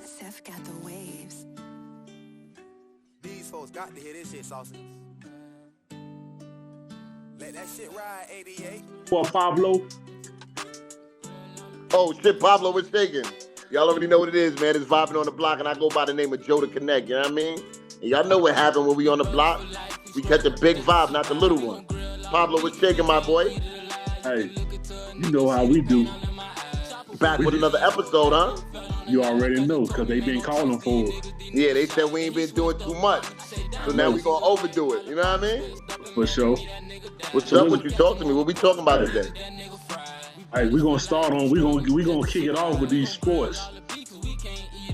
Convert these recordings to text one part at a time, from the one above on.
Seth got the waves. These folks got to hear this shit, Saucy. Let that shit ride, 88. For Pablo. Oh shit, Pablo was shaking. Y'all already know what it is, man. It's Vibin on the block, and I go by the name of Joe the Connect, you know what I mean? And y'all know what happened when we on the block. We catch a big vibe, not the little one. Pablo was shaking, my boy. Hey, you know how we do. Back with another episode, huh? You already know, because they been calling for it. Yeah, they said we ain't been doing too much. So now we gonna overdo it, you know what I mean? For sure. What's up? What you talk to me? What we talking about today? Hey, we're gonna start on, we're gonna kick it off with these sports.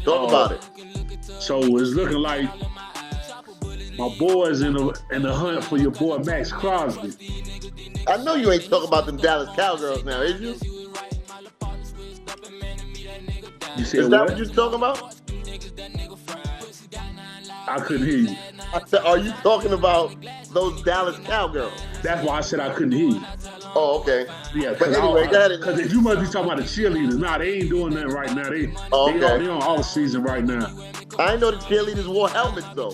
Talk about it. So it's looking like my boys in the hunt for your boy Max Crosby. I know you ain't talking about them Dallas Cowgirls now, is you? You said is that what? What you talking about? I couldn't hear you. I said, are you talking about those Dallas Cowgirls? That's why I said I couldn't hear you. Oh, okay. Yeah, but anyway, go ahead. Because you must be talking about the cheerleaders. Nah, they ain't doing that right now. They on all season right now. I ain't know the cheerleaders wore helmets though.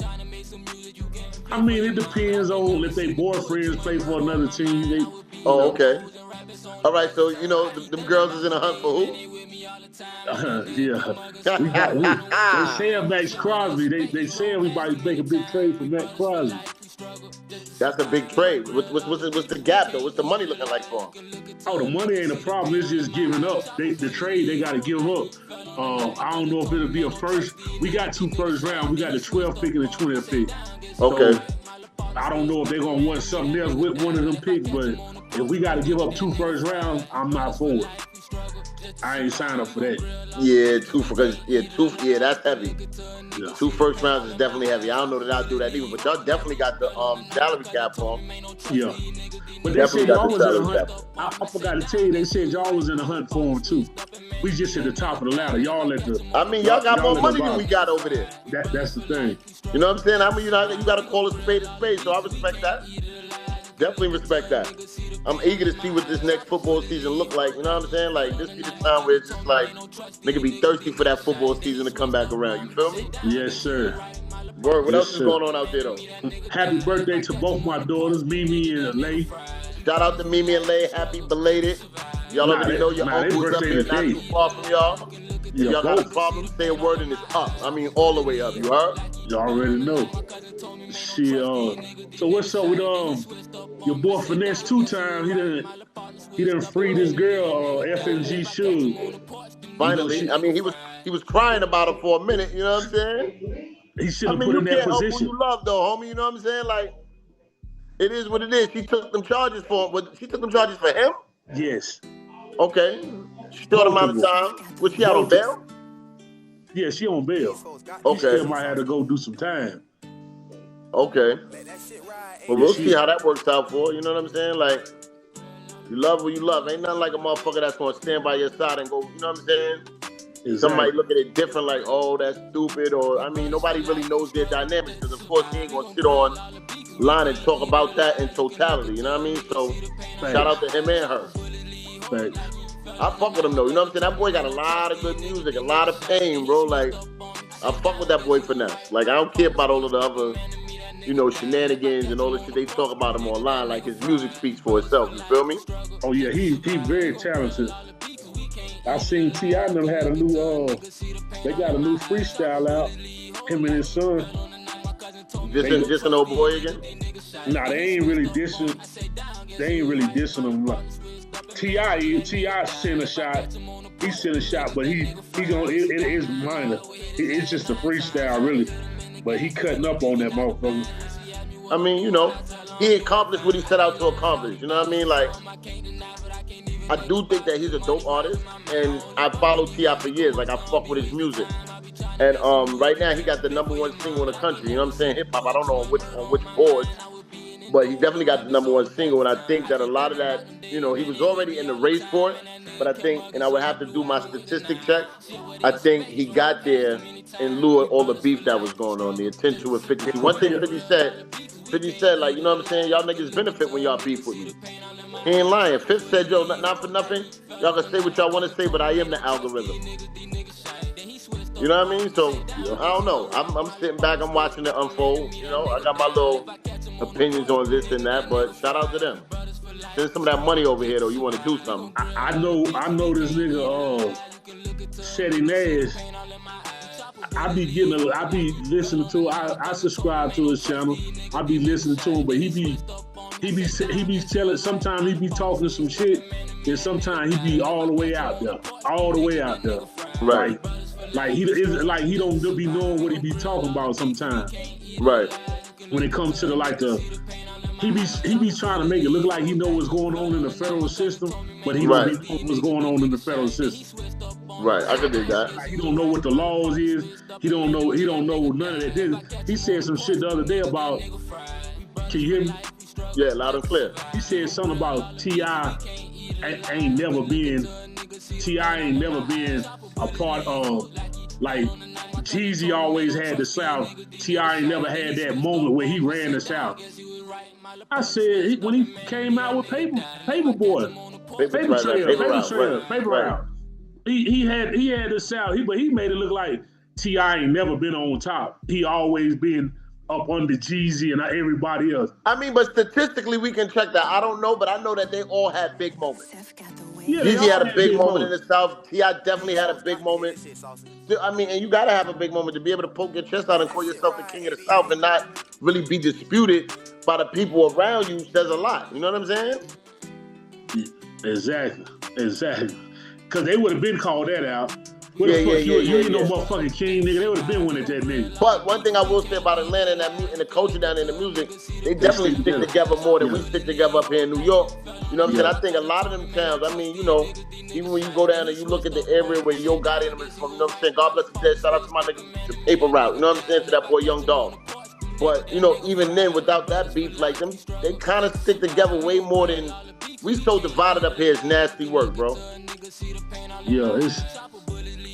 I mean, it depends on if they boyfriends play for another team. They, okay. All right, so you know them girls is in a hunt for who? Yeah. They saying Max Crosby. They saying we might make a big trade for Max Crosby. That's a big trade. What's the gap though? What's the money looking like for him? Oh, the money ain't a problem. It's just giving up. The trade they got to give up. I don't know if it'll be a first. We got 2 first rounds. We got the 12th pick and the 20th pick. Okay. So, I don't know if they're gonna want something else with one of them picks, but if we got to give up 2 first rounds, I'm not for it. I ain't signed up for that. Yeah, two. That's heavy. Yeah. 2 first rounds is definitely heavy. I don't know that I'll do that either, but y'all definitely got the salary cap on. Yeah. But they said y'all was in a hunt. I forgot to tell you, they said y'all was in a hunt for him too. We just at the top of the ladder. Y'all at the. I mean, y'all got more money than we got over there. That's the thing. You know what I'm saying? I mean, you got to call a spade, so I respect that. Definitely respect that. I'm eager to see what this next football season look like. You know what I'm saying? Like, this be the time where it's just like, nigga be thirsty for that football season to come back around. You feel me? Yes, sir. Word, what else is going on out there, though? Happy birthday to both my daughters, Mimi and Lay. Shout out to Mimi and Lay. Happy belated. Y'all already know your uncle's up here, not too far from y'all. If y'all got a problem, say a word and it's up. I mean, all the way up. You heard? You already know. So what's up with your boy Finesse 2 times? He done freed this girl, FNG Shugga. Finally, you know, I mean, he was crying about her for a minute. You know what I'm saying? He should have put in that position. You can't help who you love, though, homie. You know what I'm saying? Like, it is what it is. She took them charges for him. She took them charges for him? Yes. Okay. Short amount of time. Was she out on bail? Yeah, she on bail. Okay. She still might have to go do some time. Okay. Well, we'll see how that works out for her. You know what I'm saying? Like, you love who you love. Ain't nothing like a motherfucker that's going to stand by your side and go, you know what I'm saying? Exactly. Somebody look at it different, like, oh, that's stupid. Or, I mean, nobody really knows their dynamics because, of course, he ain't going to sit on line and talk about that in totality. You know what I mean? So, shout out to him and her. Thanks. I fuck with him, though. You know what I'm saying? That boy got a lot of good music, a lot of pain, bro. Like, I fuck with that boy Finesse. Like, I don't care about all of the other, you know, shenanigans and all the shit they talk about him online. Like, his music speaks for itself. You feel me? Oh, yeah. He very talented. I seen T.I. and them had a new, they got a new freestyle out. Him and his son. Just an old boy again? Nah, they ain't really dissing him. Like, T.I. sent a shot. He sent a shot, but he gonna, it is minor. It's just a freestyle, really. But he cutting up on that motherfucker. I mean, you know, he accomplished what he set out to accomplish. You know what I mean? Like, I do think that he's a dope artist, and I followed T.I. for years. Like, I fuck with his music. And right now, he got the #1 single in the country. You know what I'm saying? Hip hop. I don't know on which boards, but he definitely got the #1 single. And I think that a lot of that, you know, he was already in the race for it. But I think, and I would have to do my statistic check, I think he got there in lieu of all the beef that was going on, the attention with 50. One thing 50 said, like, you know what I'm saying? Y'all niggas benefit when y'all beef with me. He ain't lying. 50 said, yo, not for nothing. Y'all can say what y'all want to say, but I am the algorithm. You know what I mean? So I don't know. I'm sitting back. I'm watching it unfold. You know, I got my little opinions on this and that, but shout out to them. Send some of that money over here, though. You want to do something? I know this nigga. Shetty Nash. I be listening to. I subscribe to his channel. I be listening to him, but he be telling. Sometimes he be talking some shit, and sometimes he be all the way out there. Right. Like he don't be knowing what he be talking about sometimes. Right. When it comes to he be trying to make it look like he know what's going on in the federal system, but he don't be knowing what's going on in the federal system. Right, I can do that. Like he don't know what the laws is. He don't know none of that. He said some shit the other day about. Can you hear me? Yeah, loud and clear. He said something about T.I. ain't never been a part of, like, Jeezy always had the South. T.I. ain't never had that moment where he ran the South. I said when he came out with Paper Route. He had the South, but he made it look like T.I. ain't never been on top. He always been up under Jeezy and everybody else. I mean, but statistically, we can check that. I don't know, but I know that they all had big moments. Yeah, Jeezy had a big moment in the South. T.I. definitely had a big moment. I mean, and you gotta have a big moment to be able to poke your chest out and call yourself the king of the South and not really be disputed by the people around you says a lot. You know what I'm saying? Exactly. Because they would have been called that out. You ain't no motherfucking king, nigga. They would have been winning that nigga. But one thing I will say about Atlanta and the culture down in the music, they definitely stick together more than we stick together up here in New York. You know what I'm saying? I think a lot of them towns, I mean, you know, even when you go down and you look at the area where Yo Gotti and them is from, you know what I'm saying? God bless the dead. Shout out to my nigga, the Paper Route. You know what I'm saying? To that boy Young Dog. But, you know, even then, without that beef, like them, they kind of stick together way more than we so divided up here. It's nasty work, bro. Yeah,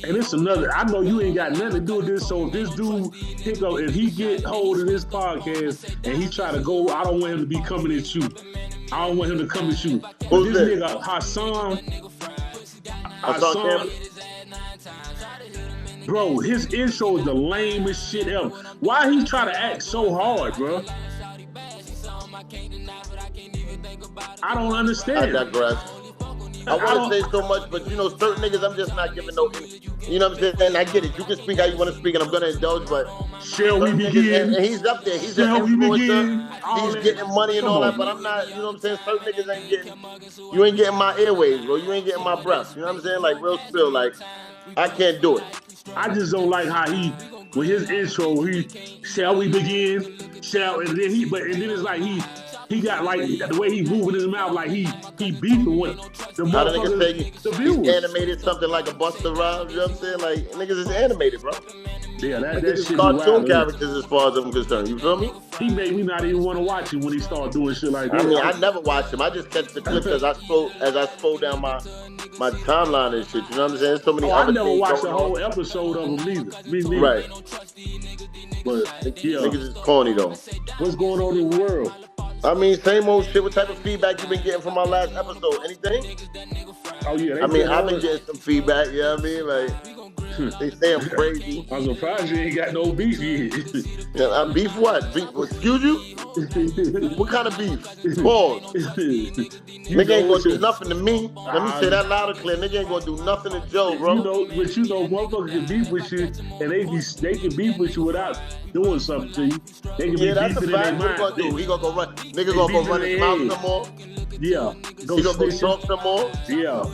it's another. I know you ain't got nothing to do with this. So if this dude if he get hold of this podcast and he try to go, I don't want him to be coming at you. I don't want him to come at you. But this nigga Hassan Campbell. Bro, his intro is the lamest shit ever. Why he try to act so hard, bro? I don't understand. I digress. I want to say so much, but you know, certain niggas, I'm just not giving no. You know what I'm saying? And I get it. You can speak how you want to speak, and I'm gonna indulge. But shall we begin? And he's up there. He's an influencer. He's getting money and all that. But I'm not. You know what I'm saying? Certain niggas ain't getting. You ain't getting my airwaves, bro. You ain't getting my breath. You know what I'm saying? Like real spill. Like I can't do it. I just don't like how with his intro, shall we begin? And then it's like he got like the way he moving his mouth, like he beefing with the motherfuckers, the viewers. He animated something like a Busta Rhymes, you know what I'm saying? Like niggas is animated, bro. Yeah, that shit is cartoon characters as far as I'm concerned. You feel me? He made me not even want to watch him when he started doing shit like that. I mean, I never watched him. I just catch the clips as I scroll down my timeline and shit. You know what I'm saying? So many. I never watched a whole episode of him neither. Me neither. Right. But yeah, niggas is corny though. What's going on in the world? I mean, same old shit. What type of feedback you been getting from my last episode? Anything? Oh yeah. I mean, I've been getting some feedback. You know what I mean? Like they say I'm crazy. I'm surprised you ain't got no beef yet. Yeah, beef what? Beef? Excuse you? What kind of beef? Pause. Nigga ain't gonna do nothing to me. Let me say that loud and clear. Nigga ain't gonna do nothing to Joe, bro. But you know, motherfuckers can beef with you, and they can beef with you without doing something to you. They can be that's a fact. What he gonna do? He gonna go run. Nigga gonna go run his mouth some more. Yeah. He gonna go talk some more. Yeah.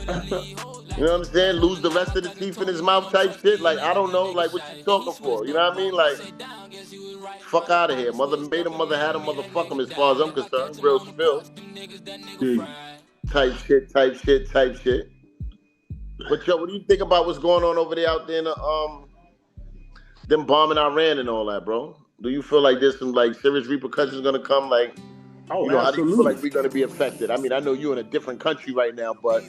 You know what I'm saying? Lose the rest of the teeth in his mouth type shit. Like, I don't know, like, what you talking for? You know what I mean? Like, fuck out of here. Mother made him, mother had him, motherfuck him as far as I'm concerned. Real spill. Type shit. But, yo, what do you think about what's going on over there out there in the, them bombing Iran and all that, bro? Do you feel like there's some, like, serious repercussions gonna come? Like, oh, you know, absolutely. how do you feel like we're gonna be affected? I mean, I know you're in a different country right now, but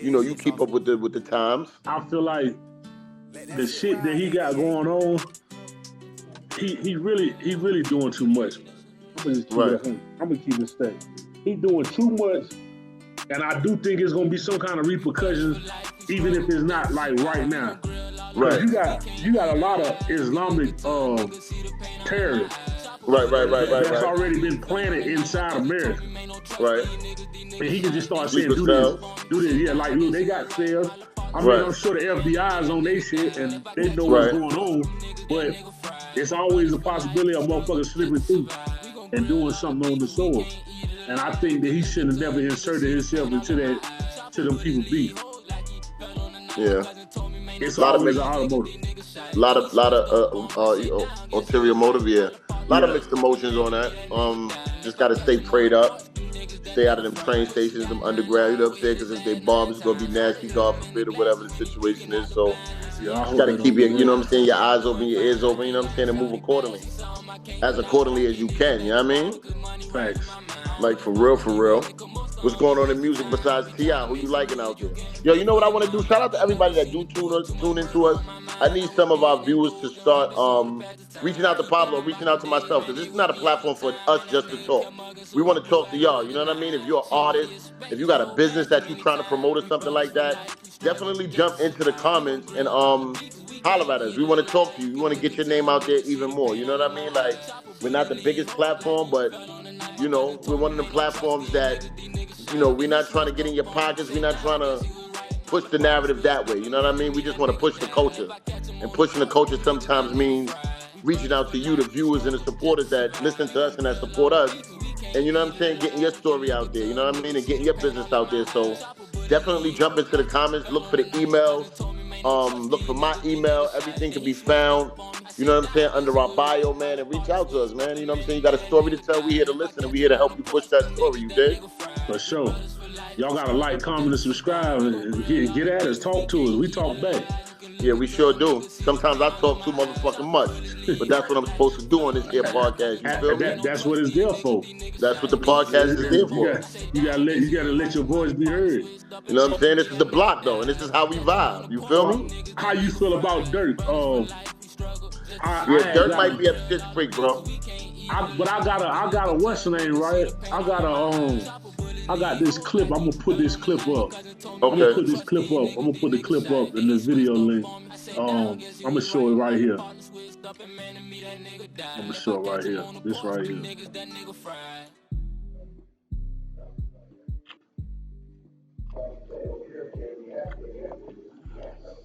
you know, you keep up with the times. I feel like the shit that he got going on, he really doing too much. I'm gonna keep it straight. He doing too much, and I do think it's gonna be some kind of repercussions, even if it's not like right now. Right. You got a lot of Islamic terrorists. Right. That's already been planted inside America. Right. And he can just start saying, do this. Yeah, like, look, they got cells. I mean, I'm sure the FBI's on their shit and they know what's going on, but it's always a possibility of motherfuckers slipping through and doing something on the soil. And I think that he should have never inserted himself into them people beef. Yeah. It's always an automotive. A lot of ulterior motive, yeah. A lot of mixed emotions on that. Just got to stay prayed up. Stay out of them train stations, them underground, you know what I'm saying? Because if they bomb, it's going to be nasty, God forbid, or whatever the situation is. So you got to keep your, you know what I'm saying, your eyes open, your ears open, you know what I'm saying, and move accordingly. As accordingly as you can, you know what I mean? Thanks. Like, for real. What's going on in music besides T.I.? Who you liking out there? Yo, you know what I want to do? Shout out to everybody that do tune into us. I need some of our viewers to start reaching out to Pablo, reaching out to myself, because this is not a platform for us just to talk. We want to talk to y'all, you know what I mean? If you're an artist, if you got a business that you're trying to promote or something like that, definitely jump into the comments and holler at us. We want to talk to you. We want to get your name out there even more. You know what I mean? Like, we're not the biggest platform, but, you know, we're one of the platforms that, you know, we're not trying to get in your pockets. We're not trying to push the narrative that way. You know what I mean? We just want to push the culture. And pushing the culture sometimes means reaching out to you, the viewers and the supporters that listen to us and that support us. And you know what I'm saying? Getting your story out there. You know what I mean? And getting your business out there. So definitely jump into the comments. Look for the emails. Look for my email. Everything can be found, you know what I'm saying, under our bio, man, and reach out to us, man. You know what I'm saying? You got a story to tell. We here to listen, and we here to help you push that story, you dig? For sure. Y'all got to like, comment, and subscribe, and get at us. Talk to us. We talk back. Yeah, we sure do. Sometimes I talk too motherfucking much, but that's what I'm supposed to do on this here podcast. You feel me? That's what it's there for. That's what the podcast is there for. You gotta let your voice be heard. You know what I'm saying? This is the block though, and this is how we vibe. You feel me? How you feel about Durk? Durk might be at Shit's Creek, bro. But I got a what's the name, right? I got this clip. I'm gonna put this clip up. Okay. I'm gonna put this clip up. I'm gonna put the clip up in the video link. I'm gonna show it right here. I'm gonna show it right here. This right here.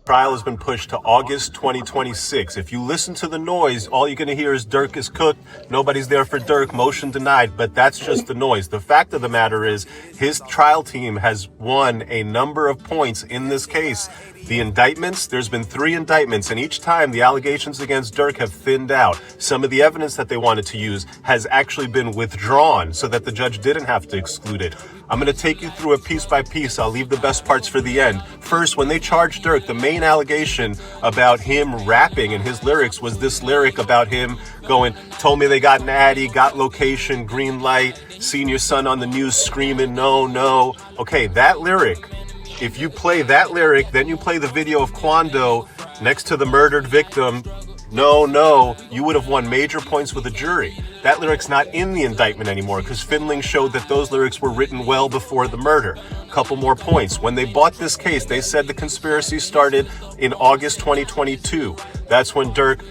Trial has been pushed to August 2026. If you listen to the noise, all you're going to hear is Durk is cooked. Nobody's there for Durk. Motion denied. But that's just the noise. The fact of the matter is his trial team has won a number of points in this case. The indictments, there's been 3 indictments, and each time the allegations against Durk have thinned out. Some of the evidence that they wanted to use has actually been withdrawn so that the judge didn't have to exclude it. I'm going to take you through it piece by piece. I'll leave the best parts for the end. First, when they charged Durk, the main allegation about him rapping in his lyrics was this lyric about him going, told me they got natty, got location, green light, seen your son on the news screaming, no, no. Okay, that lyric, if you play that lyric, then you play the video of Quando next to the murdered victim, no, no, you would have won major points with a jury. That lyric's not in the indictment anymore because Findling showed that those lyrics were written well before the murder. Couple more points. When they bought this case, they said the conspiracy started in August 2022. That's when Durk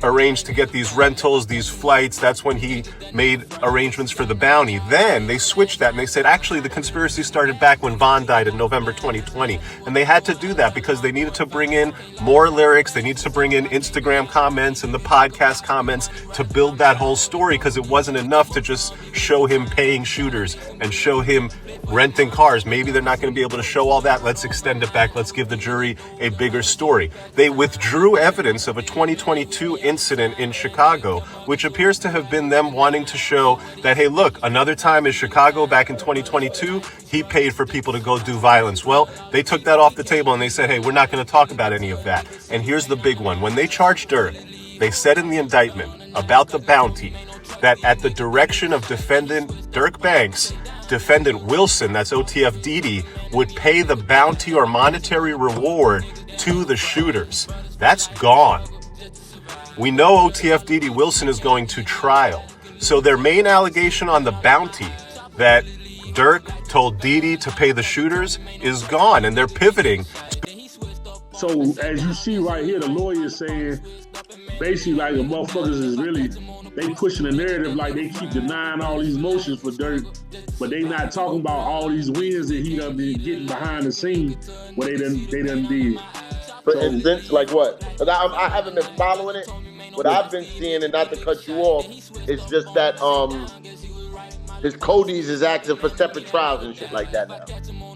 arranged to get these rentals, these flights. That's when he made arrangements for the bounty. Then they switched that and they said, actually, the conspiracy started back when Von died in November 2020. And they had to do that because they needed to bring in more lyrics. They needed to bring in Instagram comments and the podcast comments to build that whole story because it wasn't enough to just show him paying shooters and show him renting cars. Maybe they're not going to be able to show all that. Let's extend it back. Let's give the jury a bigger story. They withdrew evidence of a 2022 incident in Chicago, which appears to have been them wanting to show that, hey, look, another time in Chicago back in 2022, he paid for people to go do violence. Well, they took that off the table and they said, hey, we're not going to talk about any of that. And here's the big one. When they charged Durk, they said in the indictment about the bounty that at the direction of defendant Durk Banks, defendant Wilson, that's OTF Didi, would pay the bounty or monetary reward to the shooters. That's gone. We know OTF Didi Wilson is going to trial. So their main allegation on the bounty that Durk told Didi to pay the shooters is gone, and they're pivoting. So as you see right here, the lawyer is saying basically like the motherfuckers is really they pushing the narrative like they keep denying all these motions for Durk, but they not talking about all these wins that he done been getting behind the scenes where they done did. For instance, like what? Because I haven't been following it. What I've been seeing, and not to cut you off, it's just that his Cody's is acting for separate trials and shit like that now.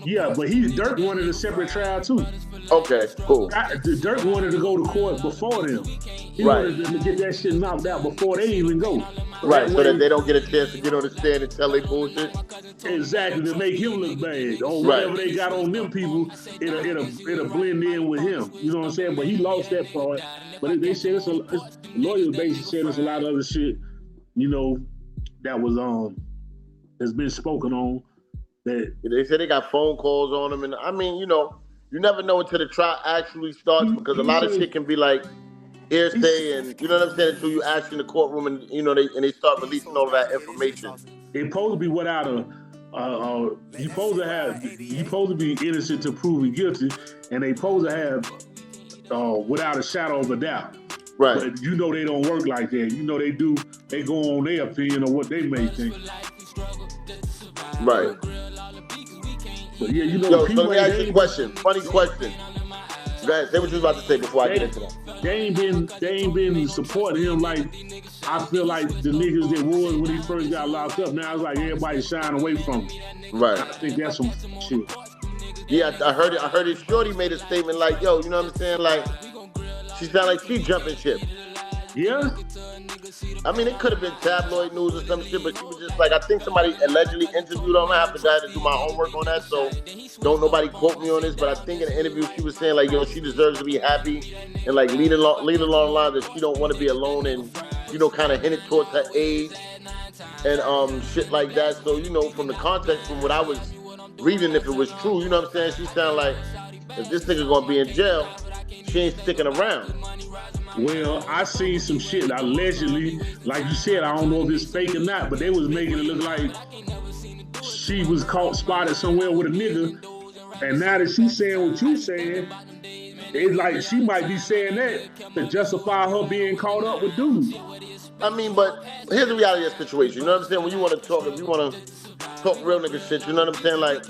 Yeah, but Durk wanted a separate trial too. Okay, cool. Durk wanted to go to court before them. He wanted them to get that shit knocked out before they even go. Right, so that they don't get a chance to get on the stand and tell they bullshit. Exactly, to make him look bad. Or whatever they got on them people, it'll blend in with him. You know what I'm saying? But he lost that part. But they said the lawyers basically said there's a lot of other shit, you know, that was has been spoken on. That they said they got phone calls on him, and I mean, you know, you never know until the trial actually starts because a lot of shit can be like hearsay, and you know what I'm saying, until you ask in the courtroom, and you know they start releasing all of that information. They supposed to be without you supposed to be innocent to proven guilty, and they supposed to have without a shadow of a doubt. Right. But you know they don't work like that. You know they go on their opinion of what they may think. Right. But yeah, you know. Yo, so let me ask you a question. Funny question. Go ahead. Say what you was about to say before I get into that. They ain't been supporting him like I feel like the niggas that was when he first got locked up. Now it's like everybody's shying away from him. Right. I think that's some shit. Yeah, I heard it. I heard it. Shorty made a statement like, "Yo, you know what I'm saying? Like, she sound like she jumping ship." Yeah. I mean, it could have been tabloid news or some shit, but she was just like, I think somebody allegedly interviewed her. I have to do my homework on that, so don't nobody quote me on this. But I think in the interview she was saying like, yo, she deserves to be happy and like leading along the line that she don't want to be alone and, you know, kind of hinted towards her age and shit like that. So, you know, from the context, from what I was reading, if it was true, you know what I'm saying? She sounded like, if this nigga gonna be in jail, she ain't sticking around. Well, I seen some shit allegedly, like you said, I don't know if it's fake or not, but they was making it look like she was spotted somewhere with a nigga, and now that she's saying what you saying, it's like she might be saying that to justify her being caught up with dudes. I mean, but here's the reality of the situation, you know what I'm saying? When you want to talk, if you want to talk real nigga shit, you know what I'm saying? Like,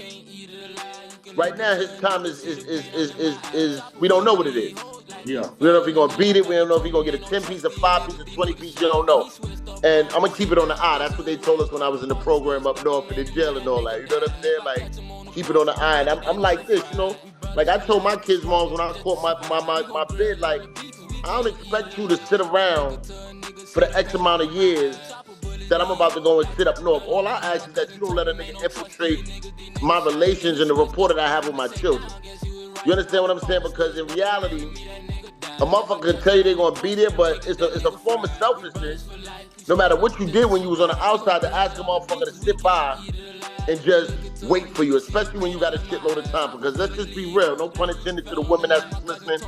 right now his time is we don't know what it is. Yeah. We don't know if he's going to beat it. We don't know if he's going to get a 10-piece, a 5-piece, a 20-piece. You don't know. And I'm going to keep it on the eye. That's what they told us when I was in the program up north in the jail and all that. You know what I'm saying? Like, keep it on the eye. And I'm like this, you know? Like, I told my kids' moms when I caught my bid, like, I don't expect you to sit around for the X amount of years that I'm about to go and sit up north. All I ask is that you don't let a nigga infiltrate my relations and the rapport that I have with my children. You understand what I'm saying? Because in reality, a motherfucker can tell you they're gonna be there, but it's a form of selfishness. No matter what you did when you was on the outside, to ask a motherfucker to sit by and just wait for you, especially when you got a shitload of time. Because let's just be real, no pun intended to the women that's listening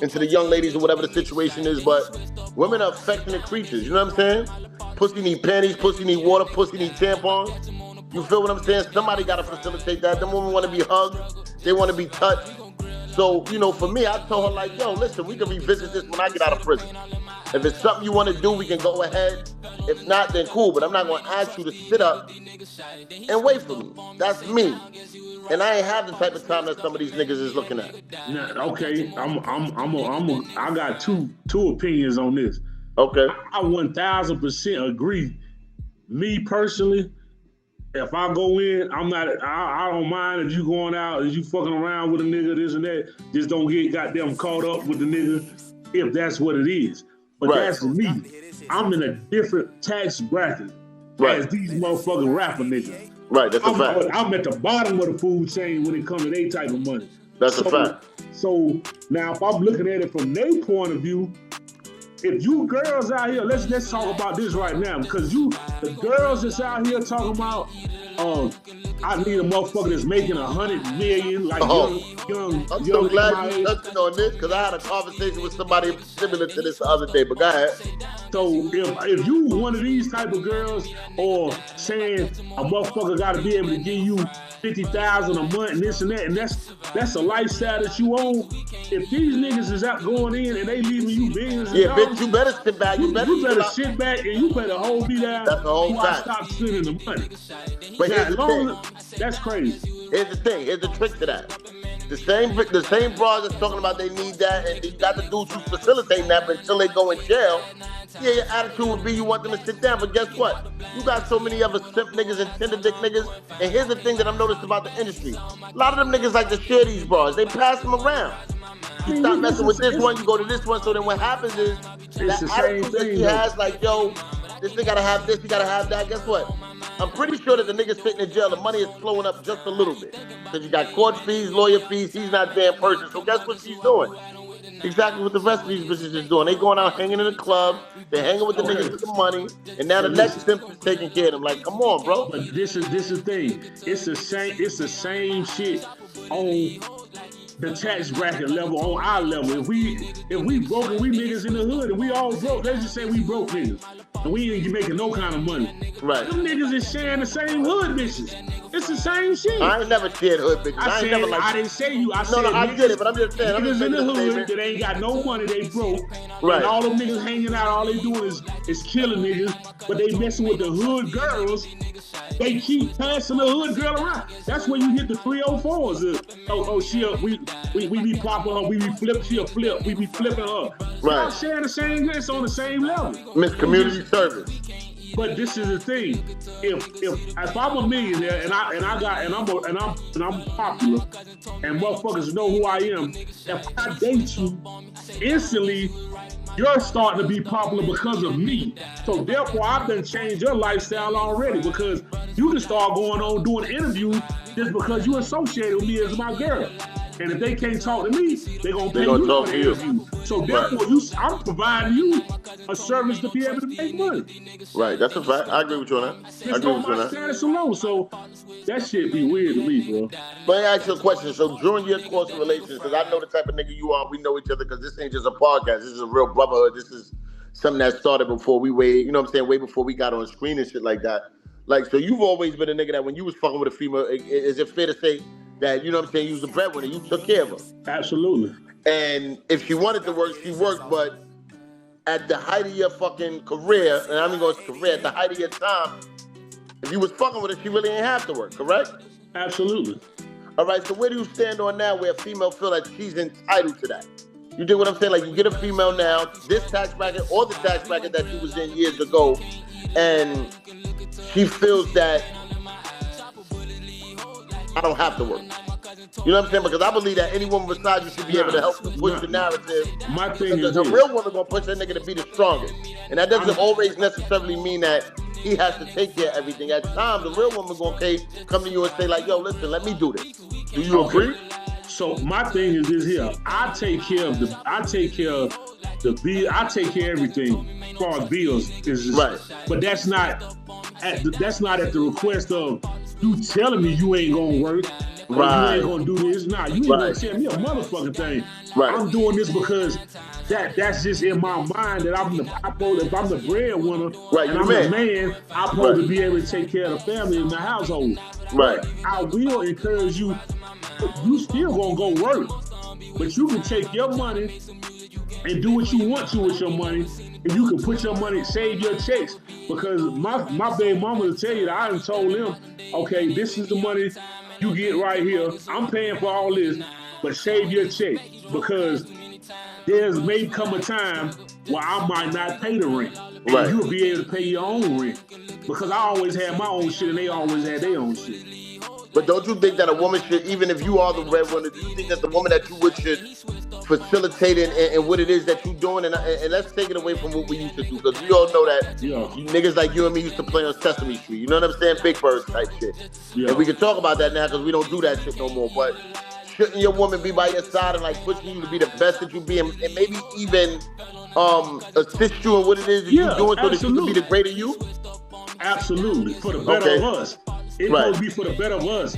and to the young ladies or whatever the situation is, but women are affectionate creatures, you know what I'm saying? Pussy need panties, pussy need water, pussy need tampons. You feel what I'm saying? Somebody gotta facilitate that. Them women wanna be hugged, they wanna be touched. So, you know, for me, I told her like, yo, listen, we can revisit this when I get out of prison. If it's something you want to do, we can go ahead. If not, then cool. But I'm not going to ask you to sit up and wait for me. That's me. And I ain't have the type of time that some of these niggas is looking at. Nah, okay, I got two opinions on this. Okay. I 1,000% agree. Me personally, if I go in, I don't mind if you going out, if you fucking around with a nigga, this and that. Just don't get goddamn caught up with the nigga if that's what it is. But that's me. I'm in a different tax bracket as these motherfucking rapper niggas. Right, that's a fact. I'm at the bottom of the food chain when it comes to their type of money. That's a fact. So now if I'm looking at it from their point of view, if you girls out here, let's talk about this right now, because the girls that's out here talking about, I need a motherfucker that's making 100 million, like young. I'm so glad you touched on this, because I had a conversation with somebody similar to this the other day. But go ahead. So if you one of these type of girls, or saying a motherfucker got to be able to give you $50,000 a month and this and that, and that's a lifestyle that you own. If these niggas is out going in and they leaving you billions of dollars, bitch, you better sit back. You better sit back and you better hold me down. That's the whole before I fact. stop spending the money. But now, here's the thing. That's crazy. Here's the thing. Here's the trick to that. The same bras that's talking about they need that, and you got the dudes who's facilitating that, but until they go in jail, yeah, your attitude would be you want them to sit down. But guess what? You got so many other simp niggas and tender dick niggas. And here's the thing that I've noticed about the industry. A lot of them niggas like to share these bras. They pass them around. You stop messing with this one, you go to this one. So then what happens is that attitude that he has, like, yo, this thing gotta have this, you gotta have that. Guess what? I'm pretty sure that the niggas sitting in jail, the money is flowing up just a little bit. Because you got court fees, lawyer fees, he's not there in person. So guess what she's doing? Exactly what the rest of these bitches is doing. They going out hanging in the club, they hanging with the niggas with the money, and now the next simp is taking care of them. Like, come on, bro. But this is the thing. It's the same shit on the tax bracket level, on our level. If we broke and we niggas in the hood and we all broke, let's just say we broke niggas. And we ain't making no kind of money. Right. Them niggas is sharing the same hood bitches. It's the same shit. I ain't never shared hood bitches. I didn't say you. I said I get it, but I'm just saying. Niggas in the hood that ain't got no money, they broke. Right. And all them niggas hanging out, all they doing is killing niggas, but they messing with the hood girls. They keep passing the hood girl around. That's when you hit the 304s. We be popping her, we be flipping, she'll flip, we be flipping her. Right. Y'all sharing the same, it's on the same level. Miss Community Service. But this is the thing. If I'm a millionaire and I'm popular and motherfuckers know who I am, if I date you, instantly you're starting to be popular because of me. So therefore I've done changed your lifestyle already, because you can start going on doing interviews just because you associated with me as my girl. And if they can't talk to me, they're going to pay you for the interview. So therefore, I'm providing you a service to be able to make money. Right, that's a fact. I agree with you on that. Just on my status alone. So that shit be weird to me, bro. But let me ask you a question. So during your course of relations, because I know the type of nigga you are, we know each other, because this ain't just a podcast. This is a real brotherhood. This is something that started before we way before we got on screen and shit like that. Like, so you've always been a nigga that when you was fucking with a female, is it fair to say that, you know what I'm saying, you was the breadwinner, you took care of her? Absolutely. And if she wanted to work, she worked, but at the height of your fucking career, and I'm going to say career, at the height of your time, if you was fucking with her, she really ain't have to work, correct? Absolutely. All right, so where do you stand on now where a female feel like she's entitled to that? You dig what I'm saying? Like, you get a female now, this tax bracket or the tax bracket that she was in years ago, and she feels that I don't have to work. You know what I'm saying? Because I believe that any woman beside you should be able to help to push the narrative. My thing is a real woman gonna push that nigga to be the strongest. And that doesn't always necessarily mean that he has to take care of everything. At times, the real woman gonna come to you and say like, yo, listen, let me do this. Do you agree? So my thing is this here. I take care of everything as far as bills. Right. But that's not at the request of you telling me you ain't gonna work. Right. You ain't gonna do this. Nah, you ain't gonna tell me a motherfucking thing. Right. I'm doing this because that's just in my mind that if I'm the breadwinner, right, and I'm the man, I'm supposed to be able to take care of the family in the household. Right. But I will encourage you. You still gonna go work, but you can take your money and do what you want to with your money, and you can put your money, save your checks. Because my baby mama will tell you that I done told them, okay, this is the money you get right here. I'm paying for all this, but save your check, because there's may come a time where I might not pay the rent. And right. You'll be able to pay your own rent. Because I always had my own shit and they always had their own shit. But don't you think that a woman should, even if you are the breadwinner, do you think that the woman that you with should facilitate and what it is that you're doing? And let's take it away from what we used to do, because we all know that niggas like you and me used to play on Sesame Street. You know what I'm saying? Big Bird type shit. Yeah. And we can talk about that now because we don't do that shit no more. But shouldn't your woman be by your side and like pushing you to be the best that you be, and maybe even assist you in what it is that you're doing so that you can be the greater you? Absolutely. For the better of us. It's supposed to be for the better of us.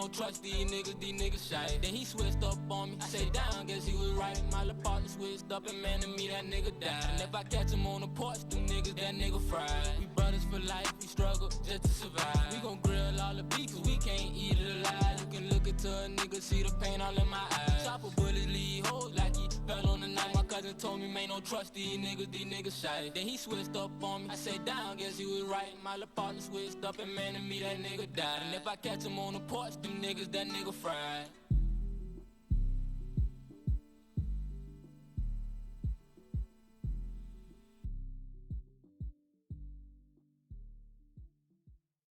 no trust these niggas shy. Then he switched up on me. I say down, guess he was right. My little partner switched up and man to me that nigga died. And if I catch him on the porch, them niggas that nigga fried. We brothers for life, we struggle just to survive. We gon' grill all the beef 'cause we can't eat it alive. You can look into a nigga, see the pain all in my eyes. Chopper bullets leave holes like he fell on the night. My cousin told me, man, don't trust these niggas shy. Then he switched up on me. I say down, guess he was right. My little partner switched up and man to me that nigga died. And if I catch him on the porch, them niggas that nigga fried.